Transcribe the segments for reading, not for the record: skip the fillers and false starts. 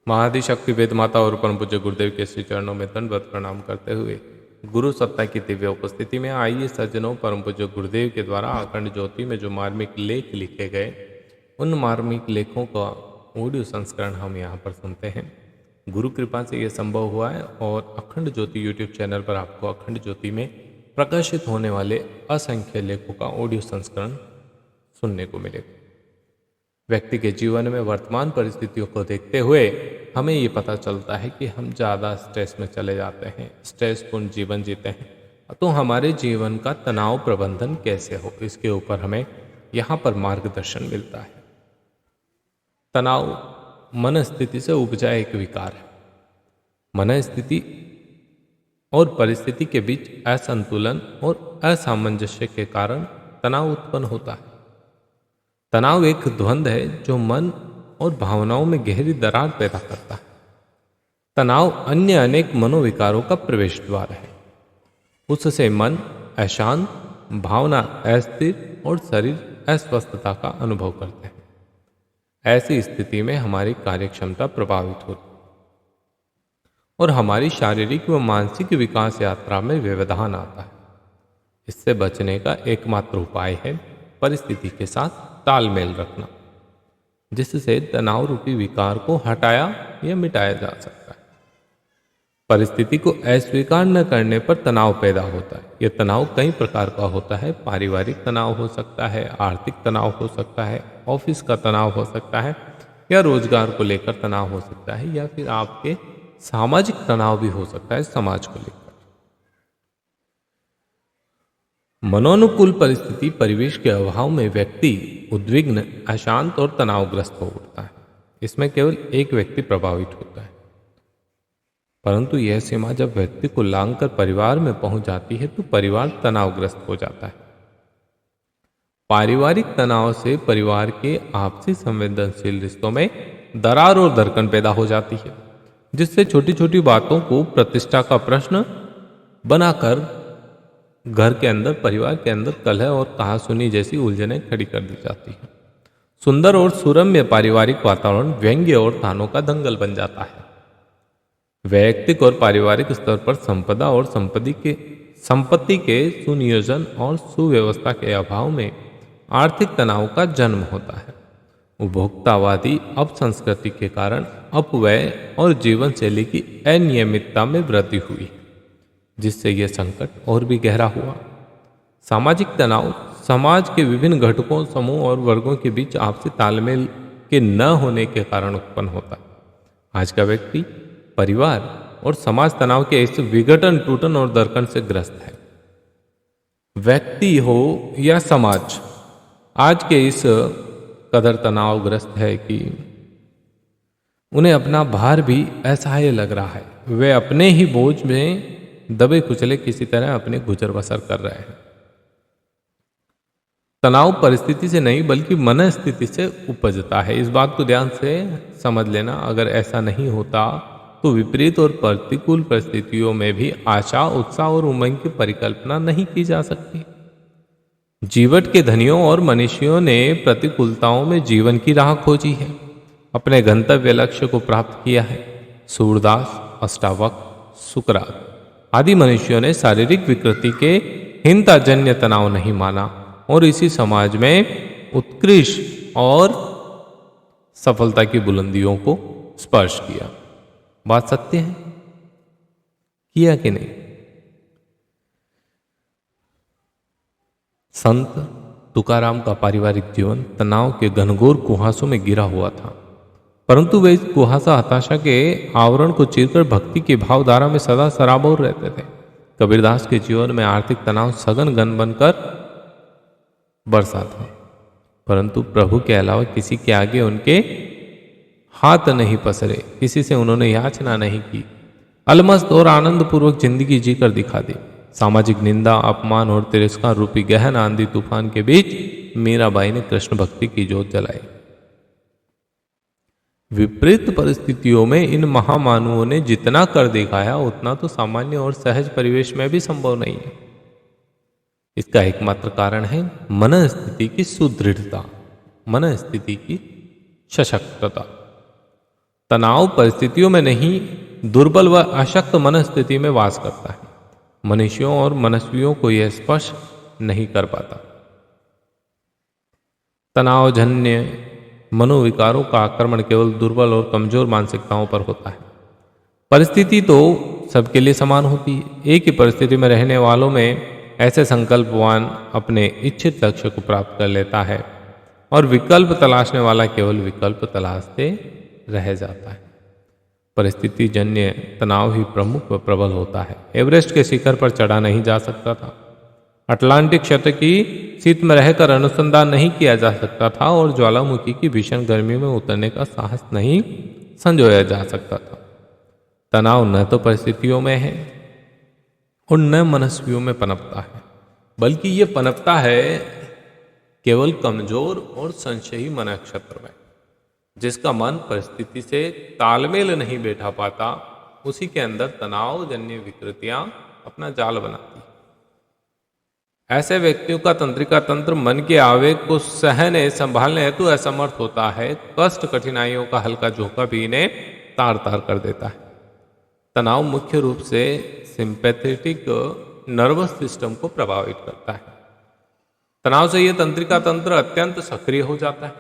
महाआदिशक्ति वेद माता और परम पूज्य गुरुदेव के श्री चरणों में दंडवत प्रणाम करते हुए गुरु सत्ता की दिव्य उपस्थिति में आइए सज्जनों, परम पूज्य गुरुदेव के द्वारा अखंड ज्योति में जो मार्मिक लेख लिखे गए उन मार्मिक लेखों का ऑडियो संस्करण हम यहाँ पर सुनते हैं। गुरु कृपा से यह संभव हुआ है और अखंड ज्योति यूट्यूब चैनल पर आपको अखंड ज्योति में प्रकाशित होने वाले असंख्य लेखों का ऑडियो संस्करण सुनने को मिलेगा। व्यक्ति के जीवन में वर्तमान परिस्थितियों को देखते हुए हमें ये पता चलता है कि हम ज़्यादा स्ट्रेस में चले जाते हैं, स्ट्रेसपूर्ण जीवन जीते हैं। तो हमारे जीवन का तनाव प्रबंधन कैसे हो, इसके ऊपर हमें यहाँ पर मार्गदर्शन मिलता है। तनाव मन स्थिति से उपजा एक विकार है। मन स्थिति और परिस्थिति के बीच असंतुलन और असामंजस्य के कारण तनाव उत्पन्न होता है। तनाव एक द्वंद्व है जो मन और भावनाओं में गहरी दरार पैदा करता है। तनाव अन्य अनेक मनोविकारों का प्रवेश द्वार है। उससे मन अशांत, भावना अस्थिर और शरीर अस्वस्थता का अनुभव करते हैं। ऐसी स्थिति में हमारी कार्यक्षमता प्रभावित होती है और हमारी शारीरिक व मानसिक विकास यात्रा में व्यवधान आता है। इससे बचने का एकमात्र उपाय है परिस्थिति के साथ तालमेल रखना, जिससे तनाव रूपी विकार को हटाया या मिटाया जा सकता है। परिस्थिति को अस्वीकार न करने पर तनाव पैदा होता है। यह तनाव कई प्रकार का होता है। पारिवारिक तनाव हो सकता है, आर्थिक तनाव हो सकता है, ऑफिस का तनाव हो सकता है, या रोजगार को लेकर तनाव हो सकता है, या फिर आपके सामाजिक तनाव भी हो सकता है, समाज को लेकर। मनोनुकूल परिस्थिति परिवेश के अभाव में व्यक्ति उद्विग्न, अशांत और तनावग्रस्त हो उठता है। इसमें केवल एक व्यक्ति प्रभावित होता है, परंतु यह सीमा जब व्यक्ति को लांघकर परिवार में पहुंच जाती है तो परिवार तनावग्रस्त हो जाता है। पारिवारिक तनाव से परिवार के आपसी संवेदनशील रिश्तों में दरार और दरकन पैदा हो जाती है, जिससे छोटी छोटी बातों को प्रतिष्ठा का प्रश्न बनाकर घर के अंदर, परिवार के अंदर कलह और कहासुनी जैसी उलझनें खड़ी कर दी जाती हैं। सुंदर और सुरम्य पारिवारिक वातावरण व्यंग्य और तानों का दंगल बन जाता है। वैयक्तिक और पारिवारिक स्तर पर संपदा और संपत्ति के सुनियोजन और सुव्यवस्था के अभाव में आर्थिक तनाव का जन्म होता है। उपभोक्तावादी अपसंस्कृति के कारण अपव्यय और जीवन शैली की अनियमितता में वृद्धि हुई, जिससे यह संकट और भी गहरा हुआ। सामाजिक तनाव समाज के विभिन्न घटकों, समूह और वर्गों के बीच आपसी तालमेल के न होने के कारण उत्पन्न होता है। आज का व्यक्ति परिवार और समाज तनाव के इस विघटन, टूटन और दरकन से ग्रस्त है। व्यक्ति हो या समाज आज के इस कदर तनावग्रस्त है कि उन्हें अपना भार भी असहाय लग रहा है। वे अपने ही बोझ में दबे कुचले किसी तरह अपने गुजर बसर कर रहे हैं। तनाव परिस्थिति से नहीं बल्कि मन स्थिति से उपजता है। इस बात को ध्यान से समझ लेना। अगर ऐसा नहीं होता तो विपरीत और प्रतिकूल परिस्थितियों में भी आशा, उत्साह और उमंग की परिकल्पना नहीं की जा सकती। जीवट के धनियों और मनीषियों ने प्रतिकूलताओं में जीवन की राह खोजी है, अपने गंतव्य लक्ष्य को प्राप्त किया है। सूरदास, अष्टावक्र, सुकरात आदि मनुष्यों ने शारीरिक विकृति के हिंताजन्य तनाव नहीं माना और इसी समाज में उत्कृष्ट और सफलता की बुलंदियों को स्पर्श किया। बात सत्य है, किया कि नहीं? संत तुकाराम का पारिवारिक जीवन तनाव के घनघोर कुहासों में गिरा हुआ था, परंतु वे इस कुहासा हताशा के आवरण को चीरकर भक्ति की भावधारा में सदा सराबोर रहते थे। कबीरदास के जीवन में आर्थिक तनाव सघन घन बनकर बरसा था, परंतु प्रभु के अलावा किसी के आगे उनके हाथ नहीं पसरे, किसी से उन्होंने याचना नहीं की। अलमस्त और आनंद पूर्वक जिंदगी जीकर दिखा दी। सामाजिक निंदा, अपमान और तिरस्कार रूपी गहन आंधी तूफान के बीच मीराबाई ने कृष्ण भक्ति की ज्योत जलाई। विपरीत परिस्थितियों में इन महामानवों ने जितना कर दिखाया उतना तो सामान्य और सहज परिवेश में भी संभव नहीं है। इसका एकमात्र कारण है मन स्थिति की सुदृढ़ता, मन स्थिति की सशक्तता। तनाव परिस्थितियों में नहीं, दुर्बल व अशक्त मनस्थिति में वास करता है। मनुष्यों और मनस्वियों को यह स्पर्श नहीं कर पाता। तनावजन्य मनोविकारों का आक्रमण केवल दुर्बल और कमजोर मानसिकताओं पर होता है। परिस्थिति तो सबके लिए समान होती है। एक ही परिस्थिति में रहने वालों में ऐसे संकल्पवान अपने इच्छित लक्ष्य को प्राप्त कर लेता है और विकल्प तलाशने वाला केवल विकल्प तलाशते रह जाता है। परिस्थिति जन्य तनाव ही प्रमुख व प्रबल होता है। एवरेस्ट के शिखर पर चढ़ा नहीं जा सकता था, अटलांटिक क्षेत्र की शीत में रहकर अनुसंधान नहीं किया जा सकता था और ज्वालामुखी की भीषण गर्मी में उतरने का साहस नहीं संजोया जा सकता था। तनाव न तो परिस्थितियों में है और न मनस्वियों में पनपता है, बल्कि ये पनपता है केवल कमजोर और संशयी मन नक्षत्र में। जिसका मन परिस्थिति से तालमेल नहीं बैठा पाता, उसी के अंदर तनाव जन्य विकृतियां अपना जाल बनाती। ऐसे व्यक्तियों का तंत्रिका तंत्र मन के आवेग को सहने संभालने हेतु असमर्थ होता है। कष्ट कठिनाइयों का हल्का झोंका भी इन्हें तार तार कर देता है। तनाव मुख्य रूप से सिंपैथेटिक नर्वस सिस्टम को प्रभावित करता है। तनाव से यह तंत्रिका तंत्र अत्यंत सक्रिय हो जाता है।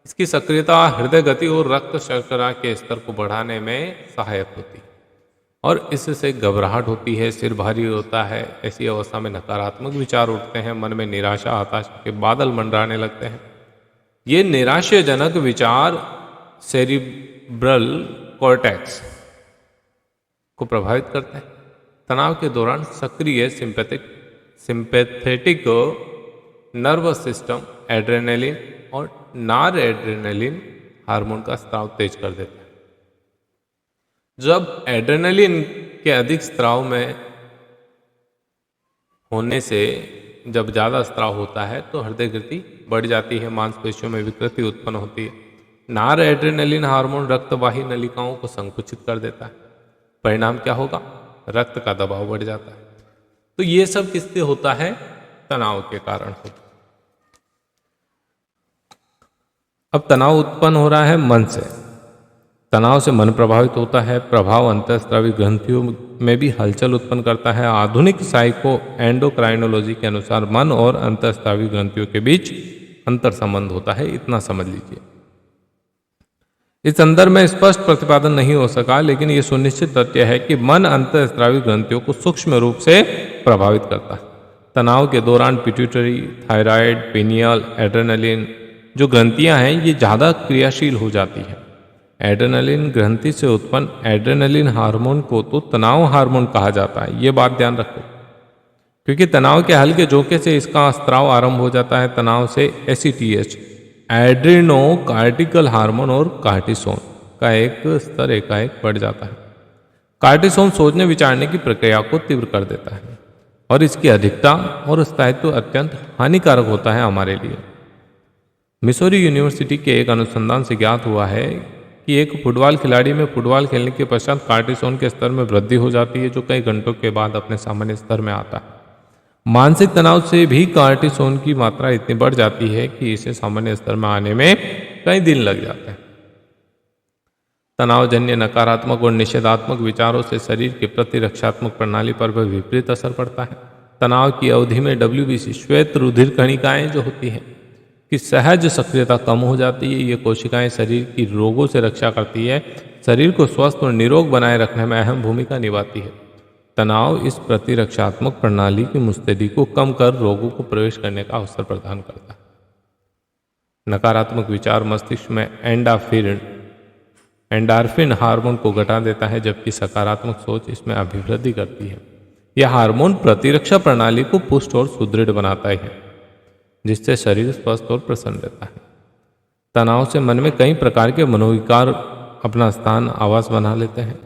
इसकी सक्रियता हृदय गति और रक्त शर्करा के स्तर को बढ़ाने में सहायक होती है और इससे घबराहट होती है, सिर भारी होता है। ऐसी अवस्था में नकारात्मक विचार उठते हैं, मन में निराशा हताशा के बादल मंडराने लगते हैं। ये निराशाजनक विचार सेरिब्रल कॉर्टेक्स को प्रभावित करते हैं। तनाव के दौरान सक्रिय सिंपैथेटिक नर्वस सिस्टम एड्रेनलिन और नॉर एड्रेनलिन हार्मोन का स्राव तेज कर देता है। जब एड्रेनलिन के अधिक स्राव में होने से जब ज़्यादा स्राव होता है तो हृदय गति बढ़ जाती है, मांसपेशियों में विकृति उत्पन्न होती है। नॉर एड्रेनलिन हार्मोन रक्तवाही नलिकाओं को संकुचित कर देता है। परिणाम क्या होगा? रक्त का दबाव बढ़ जाता है। तो ये सब किससे होता है? तनाव के कारण होता है। अब तनाव उत्पन्न हो रहा है मन से। तनाव से मन प्रभावित होता है। प्रभाव अंतःस्रावी ग्रंथियों में भी हलचल उत्पन्न करता है। आधुनिक साइको एंडोक्राइनोलॉजी के अनुसार मन और अंतःस्रावी ग्रंथियों के बीच अंतर संबंध होता है। इतना समझ लीजिए। इस संदर्भ में स्पष्ट प्रतिपादन नहीं हो सका, लेकिन यह सुनिश्चित तथ्य है कि मन अंतःस्रावी ग्रंथियों को सूक्ष्म रूप से प्रभावित करता है। तनाव के दौरान पिट्यूटरी, थायराइड, पिनियल, एड्रेनलिन जो ग्रंथियां हैं ये ज़्यादा क्रियाशील हो जाती है। एड्रेनलिन ग्रंथि से उत्पन्न एड्रेनलिन हार्मोन को तो तनाव हार्मोन कहा जाता है। ये बात ध्यान रखो, क्योंकि तनाव के हल्के झोंके से इसका स्राव आरंभ हो जाता है। तनाव से एसीटीएच, एड्रेनो कार्टिकल हार्मोन और कार्टिसोन का एक स्तर एकाएक बढ़ जाता है। कार्टिसोन सोचने विचारने की प्रक्रिया को तीव्र कर देता है और इसकी अधिकता और स्थायित्व अत्यंत हानिकारक होता है हमारे लिए। मिसौरी यूनिवर्सिटी के एक अनुसंधान से ज्ञात हुआ है कि एक फुटबॉल खिलाड़ी में फुटबॉल खेलने के पश्चात कार्टिसोन के स्तर में वृद्धि हो जाती है, जो कई घंटों के बाद अपने सामान्य स्तर में आता है। मानसिक तनाव से भी कार्टिसोन की मात्रा इतनी बढ़ जाती है कि इसे सामान्य स्तर में आने में कई दिन लग जाते हैं। तनावजन्य नकारात्मक और निषेधात्मक विचारों से शरीर की प्रतिरक्षात्मक प्रणाली पर भी विपरीत असर पड़ता है। तनाव की अवधि में WBC श्वेत रुधिर कणिकाएं जो होती हैं की सहज सक्रियता कम हो जाती है। ये कोशिकाएं शरीर की रोगों से रक्षा करती है, शरीर को स्वस्थ और निरोग बनाए रखने में अहम भूमिका निभाती है। तनाव इस प्रतिरक्षात्मक प्रणाली की मुस्तैदी को कम कर रोगों को प्रवेश करने का अवसर प्रदान करता है। नकारात्मक विचार मस्तिष्क में एंडार्फिन हार्मोन को घटा देता है, जबकि सकारात्मक सोच इसमें अभिवृद्धि करती है। यह हार्मोन प्रतिरक्षा प्रणाली को पुष्ट और सुदृढ़ बनाता है, जिससे शरीर स्वस्थ और प्रसन्न रहता है। तनाव से मन में कई प्रकार के मनोविकार अपना स्थान आवास बना लेते हैं।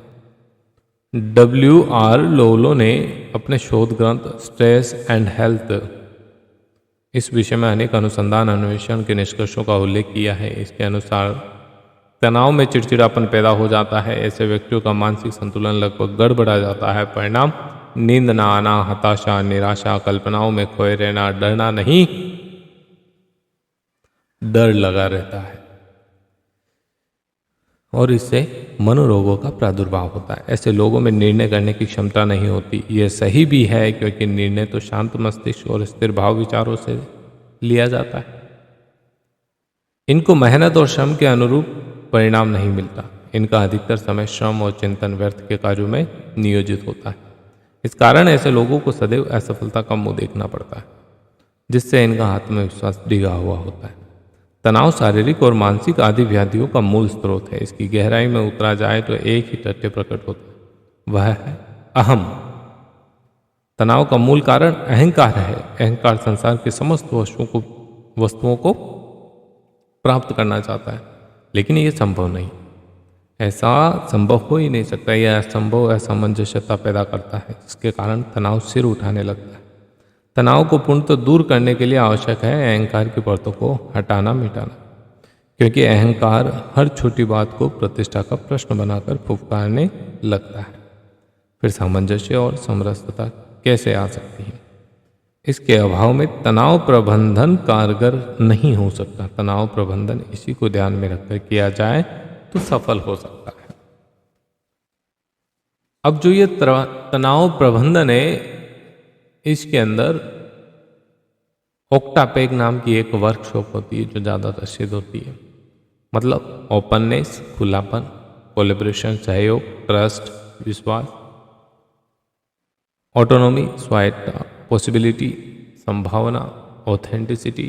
WR लोलो ने अपने शोध ग्रंथ स्ट्रेस एंड हेल्थ इस विषय में अनेक अनुसंधान अन्वेषण के निष्कर्षों का उल्लेख किया है। इसके अनुसार तनाव में चिड़चिड़ापन पैदा हो जाता है। ऐसे व्यक्तियों का मानसिक संतुलन लगभग गड़बड़ा जाता है। परिणाम नींद न आना, हताशा, निराशा, कल्पनाओं में खोए रहना, डरना नहीं, डर लगा रहता है। और इससे मनोरोगों का प्रादुर्भाव होता है। ऐसे लोगों में निर्णय करने की क्षमता नहीं होती। यह सही भी है, क्योंकि निर्णय तो शांत मस्तिष्क और स्थिर भाव विचारों से लिया जाता है। इनको मेहनत और श्रम के अनुरूप परिणाम नहीं मिलता। इनका अधिकतर समय श्रम और चिंतन व्यर्थ के कार्यों में नियोजित होता है। इस कारण ऐसे लोगों को सदैव असफलता का मुंह देखना पड़ता है, जिससे इनका आत्मविश्वास डिगा हुआ होता है। तनाव शारीरिक और मानसिक आदि व्याधियों का मूल स्रोत है। इसकी गहराई में उतरा जाए तो एक ही तथ्य प्रकट होता है, वह है अहम। तनाव का मूल कारण अहंकार है। अहंकार संसार के समस्त वस्तुओं को प्राप्त करना चाहता है, लेकिन यह संभव नहीं। ऐसा संभव हो ही नहीं सकता। यह असंभव असमंजसता पैदा करता है, जिसके कारण तनाव सिर उठाने लगता है। तनाव को पूर्णतः दूर करने के लिए आवश्यक है अहंकार की परतों को हटाना मिटाना, क्योंकि अहंकार हर छोटी बात को प्रतिष्ठा का प्रश्न बनाकर फुफकारने लगता है। फिर सामंजस्य और समरसता कैसे आ सकती है? इसके अभाव में तनाव प्रबंधन कारगर नहीं हो सकता। तनाव प्रबंधन इसी को ध्यान में रखकर किया जाए तो सफल हो सकता है। अब जो ये तनाव प्रबंधन है, इसके अंदर ओक्टापेग नाम की एक वर्कशॉप होती है जो ज़्यादा प्रसिद्ध होती है। मतलब ओपननेस, खुलापन, कोलेब्रेशन, सहयोग, ट्रस्ट, विश्वास, ऑटोनॉमी, स्वायत्तता, पॉसिबिलिटी, संभावना, ऑथेंटिसिटी,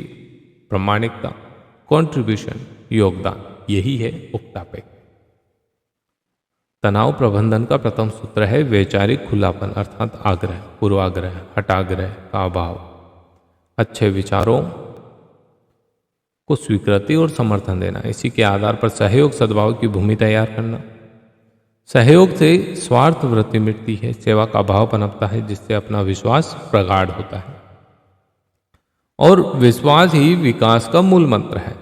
प्रामाणिकता, कंट्रीब्यूशन, योगदान, यही है ओक्टापेग। तनाव प्रबंधन का प्रथम सूत्र है वैचारिक खुलापन, अर्थात आग्रह, पूर्वाग्रह, हठाग्रह का अभाव, अच्छे विचारों को स्वीकृति और समर्थन देना। इसी के आधार पर सहयोग सद्भाव की भूमि तैयार करना। सहयोग से स्वार्थ वृत्ति मिटती है, सेवा का भाव पनपता है, जिससे अपना विश्वास प्रगाढ़ होता है। और विश्वास ही विकास का मूल मंत्र है,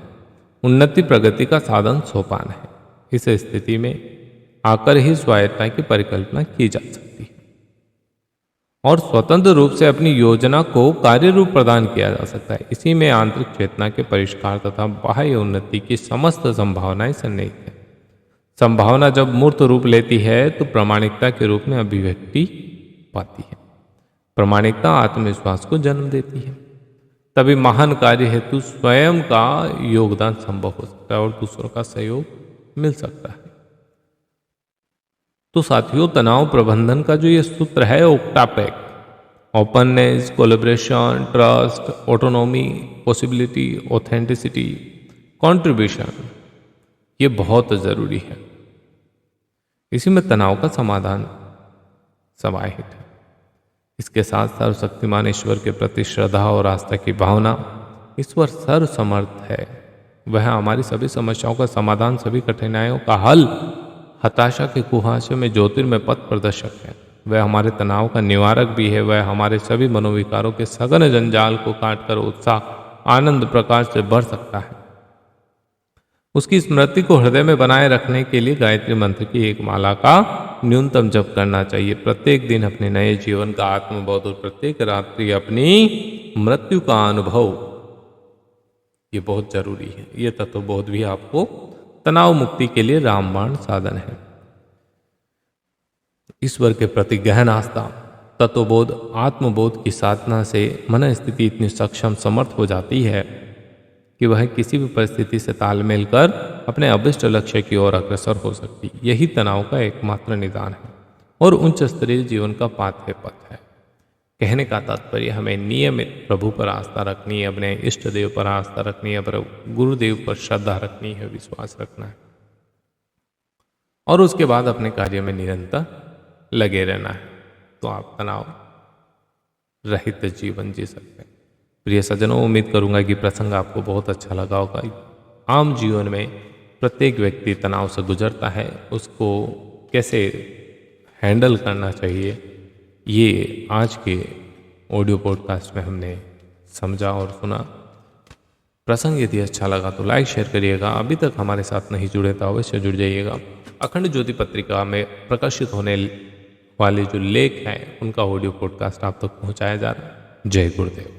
उन्नति प्रगति का साधन सोपान है। इस स्थिति में आकर ही स्वायत्तता की परिकल्पना की जा सकती है और स्वतंत्र रूप से अपनी योजना को कार्य रूप प्रदान किया जा सकता है। इसी में आंतरिक चेतना के परिष्कार तथा बाह्य उन्नति की समस्त संभावनाएं सन्निहित है। संभावना जब मूर्त रूप लेती है तो प्रामाणिकता के रूप में अभिव्यक्ति पाती है। प्रामाणिकता आत्मविश्वास को जन्म देती है। तभी महान कार्य हेतु स्वयं का योगदान संभव हो सकता है और दूसरों का सहयोग मिल सकता है। तो साथियों, तनाव प्रबंधन का जो ये सूत्र है OCTAPACE, openness, collaboration, trust, autonomy, possibility, authenticity, contribution, ये बहुत जरूरी है। इसी में तनाव का समाधान समाहित है। इसके साथ सर्वशक्तिमान ईश्वर के प्रति श्रद्धा और आस्था की भावना। ईश्वर सर्वसमर्थ है, वह हमारी सभी समस्याओं का समाधान, सभी कठिनाइयों का हल, हताशा के कुहासे में ज्योतिर्मय पथ प्रदर्शक है। वह हमारे तनाव का निवारक भी है। वह हमारे सभी मनोविकारों के सघन जंजाल को काटकर उत्साह, आनंद, प्रकाश से भर सकता है। उसकी स्मृति को हृदय में बनाए रखने के लिए गायत्री मंत्र की एक माला का न्यूनतम जप करना चाहिए। प्रत्येक दिन अपने नए जीवन का आत्मबोध और प्रत्येक रात्रि अपनी मृत्यु का अनुभव, ये बहुत जरूरी है। ये तत्वबोध भी आपको तनाव मुक्ति के लिए रामबाण साधन है। ईश्वर के प्रति गहन आस्था, तत्वबोध, आत्मबोध की साधना से मन स्थिति इतनी सक्षम समर्थ हो जाती है कि वह किसी भी परिस्थिति से तालमेल कर अपने अभिष्ट लक्ष्य की ओर अग्रसर हो सकती। यही तनाव का एकमात्र निदान है और उच्च स्तरीय जीवन का पाथ्य पथ है। कहने का तात्पर्य, हमें नियमित प्रभु पर आस्था रखनी है, अपने इष्ट देव पर आस्था रखनी है, गुरुदेव पर श्रद्धा रखनी है, विश्वास रखना है और उसके बाद अपने कार्य में निरंतर लगे रहना है। तो आप तनाव रहित जीवन जी सकते हैं। प्रिय सज्जनों, उम्मीद करूंगा कि प्रसंग आपको बहुत अच्छा लगा होगा। आम जीवन में प्रत्येक व्यक्ति तनाव से गुजरता है, उसको कैसे हैंडल करना चाहिए, ये आज के ऑडियो पॉडकास्ट में हमने समझा और सुना। प्रसंग यदि अच्छा लगा तो लाइक शेयर करिएगा। अभी तक हमारे साथ नहीं जुड़े तो अवश्य जुड़ जाइएगा। अखंड ज्योति पत्रिका में प्रकाशित होने वाले जो लेख हैं उनका ऑडियो पॉडकास्ट आप तक पहुंचाया जा रहा है। जय गुरुदेव।